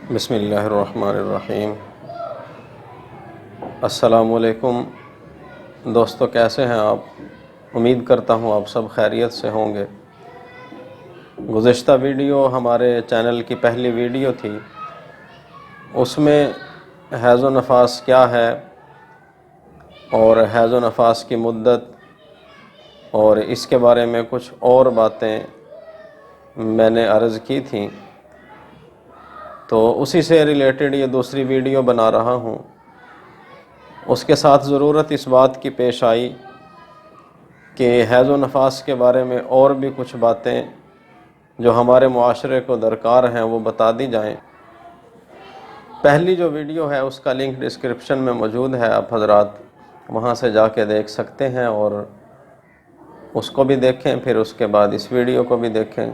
بسم اللہ الرحمن الرحیم۔ السلام علیکم دوستو، کیسے ہیں آپ؟ امید کرتا ہوں آپ سب خیریت سے ہوں گے۔ گزشتہ ویڈیو ہمارے چینل کی پہلی ویڈیو تھی، اس میں حیض و نفاس کیا ہے اور حیض و نفاس کی مدت اور اس کے بارے میں کچھ اور باتیں میں نے عرض کی تھیں، تو اسی سے ریلیٹڈ یہ دوسری ویڈیو بنا رہا ہوں۔ اس کے ساتھ ضرورت اس بات کی پیش آئی کہ حیض و نفاس کے بارے میں اور بھی کچھ باتیں جو ہمارے معاشرے کو درکار ہیں وہ بتا دی جائیں۔ پہلی جو ویڈیو ہے اس کا لنک ڈسکرپشن میں موجود ہے، آپ حضرات وہاں سے جا کے دیکھ سکتے ہیں اور اس کو بھی دیکھیں، پھر اس کے بعد اس ویڈیو کو بھی دیکھیں۔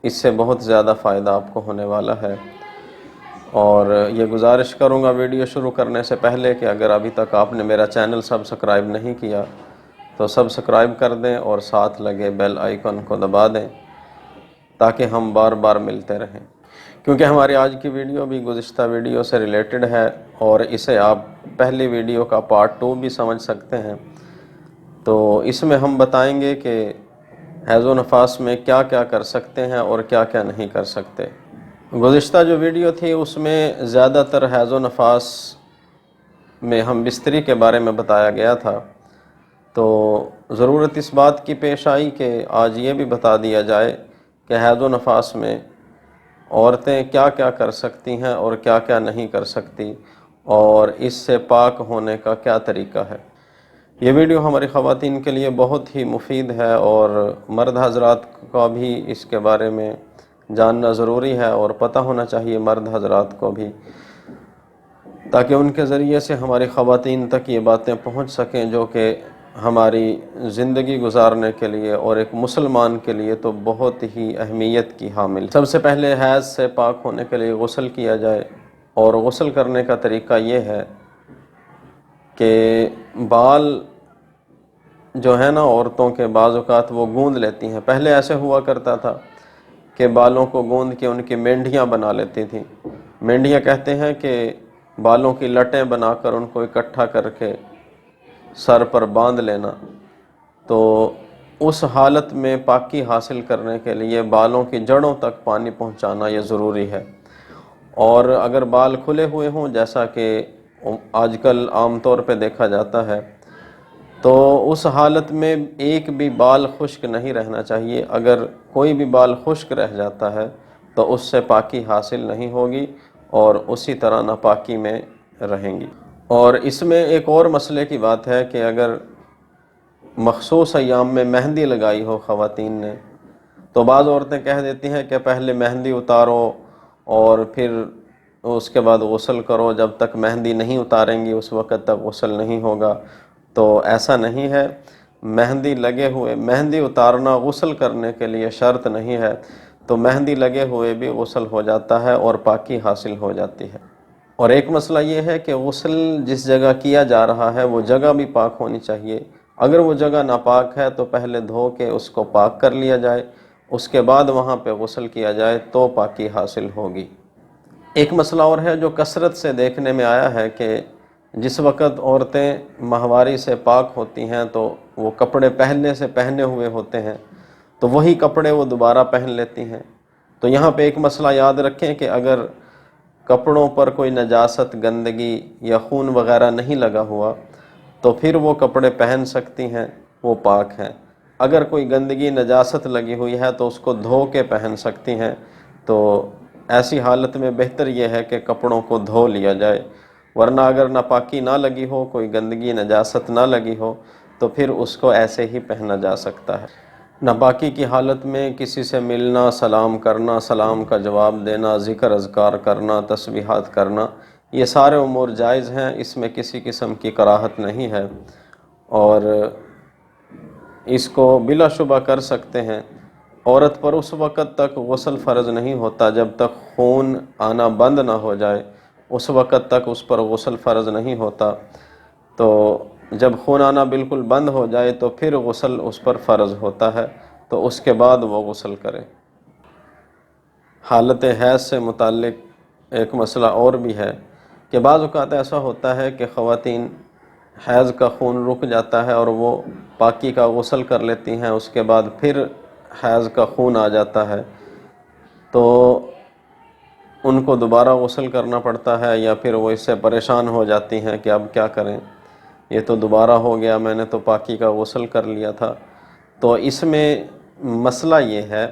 اس سے بہت زیادہ فائدہ آپ کو ہونے والا ہے۔ اور یہ گزارش کروں گا ویڈیو شروع کرنے سے پہلے کہ اگر ابھی تک آپ نے میرا چینل سبسکرائب نہیں کیا تو سبسکرائب کر دیں اور ساتھ لگے بیل آئیکن کو دبا دیں تاکہ ہم بار بار ملتے رہیں، کیونکہ ہماری آج کی ویڈیو بھی گزشتہ ویڈیو سے ریلیٹڈ ہے اور اسے آپ پہلی ویڈیو کا پارٹ 2 بھی سمجھ سکتے ہیں۔ تو اس میں ہم بتائیں گے کہ حیض و نفاس میں کیا کیا کر سکتے ہیں اور کیا کیا نہیں کر سکتے۔ گزشتہ جو ویڈیو تھی اس میں زیادہ تر حیض و نفاس میں ہم بستری کے بارے میں بتایا گیا تھا، تو ضرورت اس بات کی پیش آئی کہ آج یہ بھی بتا دیا جائے کہ حیض و نفاس میں عورتیں کیا کیا کر سکتی ہیں اور کیا کیا نہیں کر سکتی، اور اس سے پاک ہونے کا کیا طریقہ ہے۔ یہ ویڈیو ہماری خواتین کے لیے بہت ہی مفید ہے اور مرد حضرات کا بھی اس کے بارے میں جاننا ضروری ہے اور پتہ ہونا چاہیے مرد حضرات کو بھی، تاکہ ان کے ذریعے سے ہماری خواتین تک یہ باتیں پہنچ سکیں جو کہ ہماری زندگی گزارنے کے لیے اور ایک مسلمان کے لیے تو بہت ہی اہمیت کی حامل۔ سب سے پہلے حیض سے پاک ہونے کے لیے غسل کیا جائے، اور غسل کرنے کا طریقہ یہ ہے کہ بال جو ہے نا عورتوں کے بعض اوقات وہ گوند لیتی ہیں۔ پہلے ایسے ہوا کرتا تھا کہ بالوں کو گوند کے ان کی مینڈیاں بنا لیتی تھیں۔ مینڈیاں کہتے ہیں کہ بالوں کی لٹیں بنا کر ان کو اکٹھا کر کے سر پر باندھ لینا۔ تو اس حالت میں پاکی حاصل کرنے کے لیے بالوں کی جڑوں تک پانی پہنچانا یہ ضروری ہے، اور اگر بال کھلے ہوئے ہوں جیسا کہ آج کل عام طور پہ دیکھا جاتا ہے، تو اس حالت میں ایک بھی بال خشک نہیں رہنا چاہیے۔ اگر کوئی بھی بال خشک رہ جاتا ہے تو اس سے پاکی حاصل نہیں ہوگی اور اسی طرح ناپاکی میں رہیں گی۔ اور اس میں ایک اور مسئلے کی بات ہے کہ اگر مخصوص ایام میں مہندی لگائی ہو خواتین نے، تو بعض عورتیں کہہ دیتی ہیں کہ پہلے مہندی اتارو اور پھر اس کے بعد غسل کرو، جب تک مہندی نہیں اتاریں گی اس وقت تک غسل نہیں ہوگا۔ تو ایسا نہیں ہے، مہندی لگے ہوئے، مہندی اتارنا غسل کرنے کے لیے شرط نہیں ہے، تو مہندی لگے ہوئے بھی غسل ہو جاتا ہے اور پاکی حاصل ہو جاتی ہے۔ اور ایک مسئلہ یہ ہے کہ غسل جس جگہ کیا جا رہا ہے وہ جگہ بھی پاک ہونی چاہیے۔ اگر وہ جگہ ناپاک ہے تو پہلے دھو کے اس کو پاک کر لیا جائے، اس کے بعد وہاں پہ غسل کیا جائے تو پاکی حاصل ہوگی۔ ایک مسئلہ اور ہے جو کثرت سے دیکھنے میں آیا ہے کہ جس وقت عورتیں ماہواری سے پاک ہوتی ہیں تو وہ کپڑے پہننے سے پہنے ہوئے ہوتے ہیں، تو وہی کپڑے وہ دوبارہ پہن لیتی ہیں۔ تو یہاں پہ ایک مسئلہ یاد رکھیں کہ اگر کپڑوں پر کوئی نجاست، گندگی یا خون وغیرہ نہیں لگا ہوا تو پھر وہ کپڑے پہن سکتی ہیں، وہ پاک ہیں۔ اگر کوئی گندگی، نجاست لگی ہوئی ہے تو اس کو دھو کے پہن سکتی ہیں۔ تو ایسی حالت میں بہتر یہ ہے کہ کپڑوں کو دھو لیا جائے، ورنہ اگر ناپاکی نہ لگی ہو، کوئی گندگی، نجاست نہ لگی ہو تو پھر اس کو ایسے ہی پہنا جا سکتا ہے۔ ناپاکی کی حالت میں کسی سے ملنا، سلام کرنا، سلام کا جواب دینا، ذکر اذکار کرنا، تسبیحات کرنا، یہ سارے امور جائز ہیں، اس میں کسی قسم کی کراہت نہیں ہے اور اس کو بلا شبہ کر سکتے ہیں۔ عورت پر اس وقت تک غسل فرض نہیں ہوتا جب تک خون آنا بند نہ ہو جائے، اس وقت تک اس پر غسل فرض نہیں ہوتا۔ تو جب خون آنا بالکل بند ہو جائے تو پھر غسل اس پر فرض ہوتا ہے، تو اس کے بعد وہ غسل کرے۔ حالت حیض سے متعلق ایک مسئلہ اور بھی ہے کہ بعض اوقات ایسا ہوتا ہے کہ خواتین حیض کا خون رک جاتا ہے اور وہ پاکی کا غسل کر لیتی ہیں، اس کے بعد پھر حیض کا خون آ جاتا ہے، تو ان کو دوبارہ غسل کرنا پڑتا ہے، یا پھر وہ اس سے پریشان ہو جاتی ہیں کہ اب کیا کریں، یہ تو دوبارہ ہو گیا، میں نے تو پاکی کا غسل کر لیا تھا۔ تو اس میں مسئلہ یہ ہے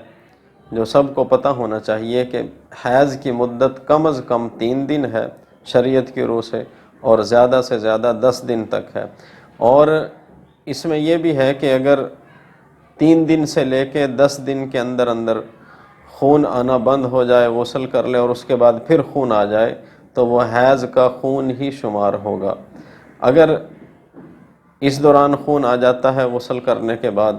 جو سب کو پتہ ہونا چاہیے کہ حیض کی مدت کم از کم 3 دن ہے شریعت کی روح سے، اور زیادہ سے زیادہ 10 دن تک ہے۔ اور اس میں یہ بھی ہے کہ اگر 3 دن سے لے کے 10 دن کے اندر اندر خون آنا بند ہو جائے، غسل کر لے اور اس کے بعد پھر خون آ جائے، تو وہ حیض کا خون ہی شمار ہوگا۔ اگر اس دوران خون آ جاتا ہے غسل کرنے کے بعد،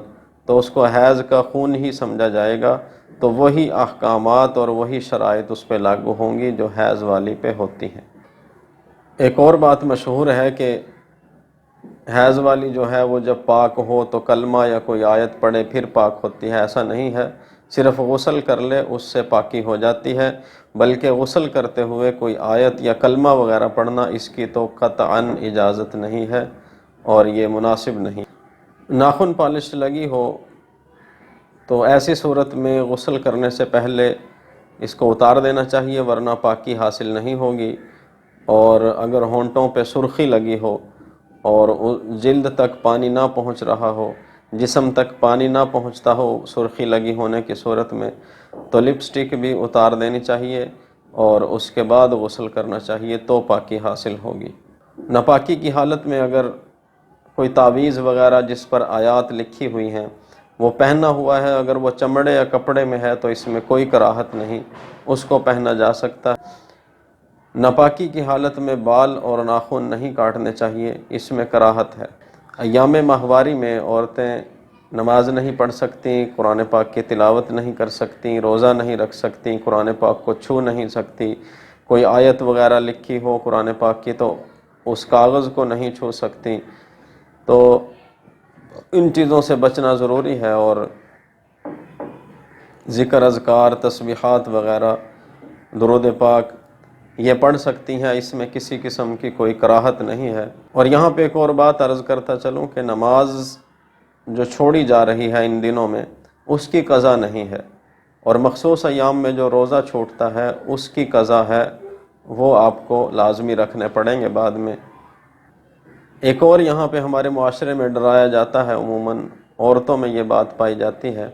تو اس کو حیض کا خون ہی سمجھا جائے گا، تو وہی احکامات اور وہی شرائط اس پہ لاگو ہوں گی جو حیض والی پہ ہوتی ہیں۔ ایک اور بات مشہور ہے کہ حیض والی جو ہے وہ جب پاک ہو تو کلمہ یا کوئی آیت پڑھے پھر پاک ہوتی ہے، ایسا نہیں ہے، صرف غسل کر لے اس سے پاکی ہو جاتی ہے، بلکہ غسل کرتے ہوئے کوئی آیت یا کلمہ وغیرہ پڑھنا اس کی تو قطعاً اجازت نہیں ہے اور یہ مناسب نہیں۔ ناخن پالش لگی ہو تو ایسی صورت میں غسل کرنے سے پہلے اس کو اتار دینا چاہیے، ورنہ پاکی حاصل نہیں ہوگی۔ اور اگر ہونٹوں پہ سرخی لگی ہو اور جلد تک پانی نہ پہنچ رہا ہو، جسم تک پانی نہ پہنچتا ہو سرخی لگی ہونے کی صورت میں، تو لپسٹک بھی اتار دینی چاہیے اور اس کے بعد غسل کرنا چاہیے، تو پاکی حاصل ہوگی۔ ناپاکی کی حالت میں اگر کوئی تعویذ وغیرہ جس پر آیات لکھی ہوئی ہیں وہ پہنا ہوا ہے، اگر وہ چمڑے یا کپڑے میں ہے تو اس میں کوئی کراہت نہیں، اس کو پہنا جا سکتا ہے۔ ناپاکی کی حالت میں بال اور ناخن نہیں کاٹنے چاہیے، اس میں کراہت ہے۔ ایام ماہواری میں عورتیں نماز نہیں پڑھ سکتیں، قرآن پاک کی تلاوت نہیں کر سکتیں، روزہ نہیں رکھ سکتیں، قرآن پاک کو چھو نہیں سکتی، کوئی آیت وغیرہ لکھی ہو قرآن پاک کی تو اس کاغذ کو نہیں چھو سکتی۔ تو ان چیزوں سے بچنا ضروری ہے، اور ذکر اذکار تسبیحات وغیرہ درود پاک یہ پڑھ سکتی ہیں، اس میں کسی قسم کی کوئی کراہت نہیں ہے۔ اور یہاں پہ ایک اور بات عرض کرتا چلوں کہ نماز جو چھوڑی جا رہی ہے ان دنوں میں اس کی قضا نہیں ہے، اور مخصوص ایام میں جو روزہ چھوٹتا ہے اس کی قضا ہے، وہ آپ کو لازمی رکھنے پڑیں گے بعد میں۔ ایک اور یہاں پہ ہمارے معاشرے میں ڈرایا جاتا ہے، عموماً عورتوں میں یہ بات پائی جاتی ہے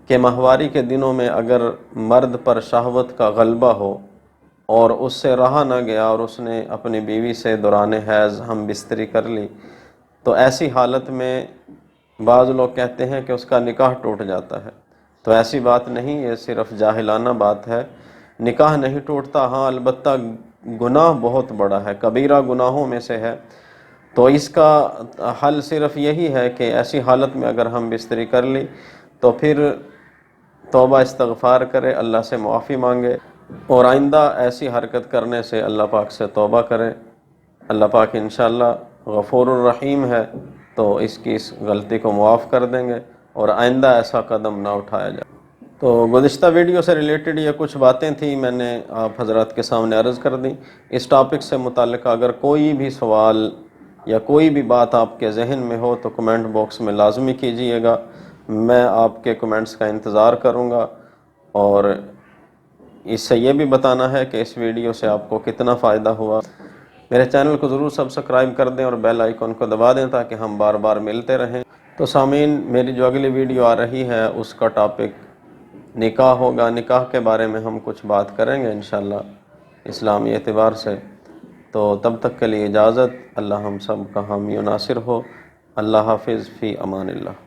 کہ ماہواری کے دنوں میں اگر مرد پر شہوت کا غلبہ ہو اور اس سے رہا نہ گیا اور اس نے اپنی بیوی سے دوران حیض ہم بستری کر لی، تو ایسی حالت میں بعض لوگ کہتے ہیں کہ اس کا نکاح ٹوٹ جاتا ہے۔ تو ایسی بات نہیں، یہ صرف جاہلانہ بات ہے، نکاح نہیں ٹوٹتا، ہاں البتہ گناہ بہت بڑا ہے، کبیرہ گناہوں میں سے ہے۔ تو اس کا حل صرف یہی ہے کہ ایسی حالت میں اگر ہم بستری کر لی تو پھر توبہ استغفار کرے، اللہ سے معافی مانگے، اور آئندہ ایسی حرکت کرنے سے اللہ پاک سے توبہ کرے۔ اللہ پاک انشاءاللہ غفور الرحیم ہے، تو اس کی اس غلطی کو معاف کر دیں گے اور آئندہ ایسا قدم نہ اٹھایا جائے۔ تو گزشتہ ویڈیو سے ریلیٹڈ یہ کچھ باتیں تھیں، میں نے آپ حضرات کے سامنے عرض کر دیں۔ اس ٹاپک سے متعلق اگر کوئی بھی سوال یا کوئی بھی بات آپ کے ذہن میں ہو تو کمنٹ باکس میں لازمی کیجئے گا، میں آپ کے کمنٹس کا انتظار کروں گا، اور اس سے یہ بھی بتانا ہے کہ اس ویڈیو سے آپ کو کتنا فائدہ ہوا۔ میرے چینل کو ضرور سبسکرائب کر دیں اور بیل آئیکن کو دبا دیں تاکہ ہم بار بار ملتے رہیں۔ تو سامعین، میری جو اگلی ویڈیو آ رہی ہے اس کا ٹاپک نکاح ہوگا، نکاح کے بارے میں ہم کچھ بات کریں گے انشاءاللہ اسلامی اعتبار سے۔ تو تب تک کے لیے اجازت، اللہ ہم سب کا حامی و ناصر ہو۔ اللہ حافظ، فی امان اللہ۔